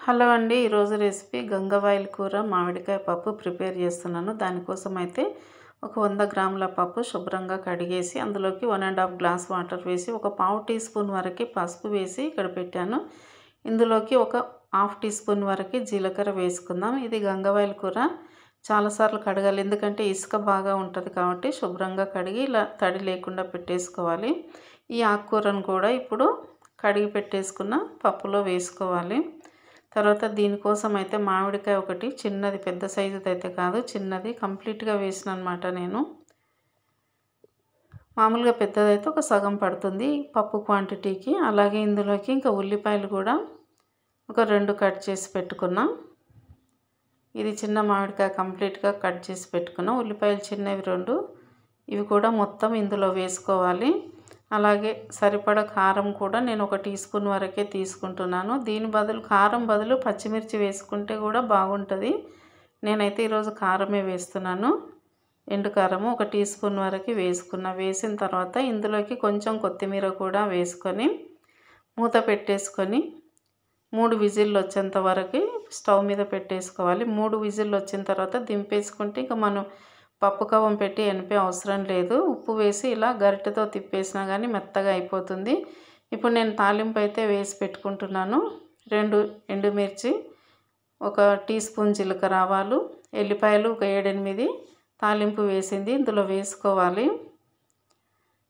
Hello అండి, ఈరోజు recipe గంగవాయిల్ కూర మామిడికాయ పప్పు ప్రిపేర్ చేస్తున్నాను. దానికోసం అయితే ఒక 100 గ్రాముల పప్పు శుభ్రంగా కడిగేసి అందులోకి 1.5 గ్లాస్ వాటర్ వేసి ఒక పావు టీ స్పూన్ వరకు పసుపు వేసి ఇక్కడ పెట్టాను. ఇందులోకి ఒక హాఫ్ టీ స్పూన్ వరకు జీలకర్ర వేసుకుందాం. ఇది గంగవాయిల్ కూర చాలాసార్లు కడగాలి, ఎందుకంటే ఇసుక బాగా ఉంటుంది కాబట్టి శుభ్రంగా కడిగి ఇలా తడి లేకుండా పెట్టేసుకోవాలి. ఈ ఆకుకూరను కూడా ఇప్పుడు కడిగి పెట్టేసుకున్న పప్పులో వేసుకోవాలి. తర్వాత దీనికోసం అయితే మామిడికాయ ఒకటి చిన్నది, పెద్ద సైజుది అయితే కాదు, చిన్నది కంప్లీట్గా వేసిన అనమాట. నేను మామూలుగా పెద్దదైతే ఒక సగం పడుతుంది పప్పు క్వాంటిటీకి. అలాగే ఇందులోకి ఇంకా ఉల్లిపాయలు కూడా ఒక 2 కట్ చేసి పెట్టుకున్నాం. ఇది చిన్న మామిడికాయ కంప్లీట్గా కట్ చేసి పెట్టుకున్నాం. ఉల్లిపాయలు చిన్నవి 2, ఇవి కూడా మొత్తం ఇందులో వేసుకోవాలి. అలాగే సరిపడా కారం కూడా నేను 1 టీ స్పూన్ వరకే తీసుకుంటున్నాను. దీని బదులు కారం బదులు పచ్చిమిర్చి వేసుకుంటే కూడా బాగుంటుంది. నేనైతే ఈరోజు కారమే వేస్తున్నాను. ఎండు కారము 1 టీ స్పూన్ వరకు వేసిన తర్వాత ఇందులోకి కొంచెం కొత్తిమీర కూడా వేసుకొని మూత పెట్టేసుకొని 3 విజిల్లు వచ్చేంత వరకు స్టవ్ మీద పెట్టేసుకోవాలి. 3 విజిల్లు వచ్చిన తర్వాత దింపేసుకుంటే ఇంకా మనం పప్పు కవ్వం పెట్టి ఎనిపే అవసరం లేదు. ఉప్పు వేసి ఇలా గరిటెతో తిప్పేసినా కానీ మెత్తగా అయిపోతుంది. ఇప్పుడు నేను తాలింపు అయితే వేసి పెట్టుకుంటున్నాను. 2 ఎండుమిర్చి, 1 టీ స్పూన్ జీలకర్ర ఆవాలు, ఎల్లిపాయలు ఒక 7-8 తాలింపు వేసింది ఇందులో వేసుకోవాలి.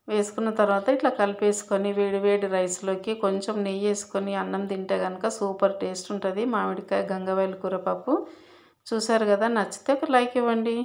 వేసుకున్న తర్వాత ఇట్లా కలిపేసుకొని వేడి రైస్లోకి కొంచెం నెయ్యి వేసుకొని అన్నం తింటే కనుక సూపర్ టేస్ట్ ఉంటుంది మామిడికాయ గంగవాయిల్ కూర పప్పు. చూసారు కదా, నచ్చితే ఒక లైక్ ఇవ్వండి.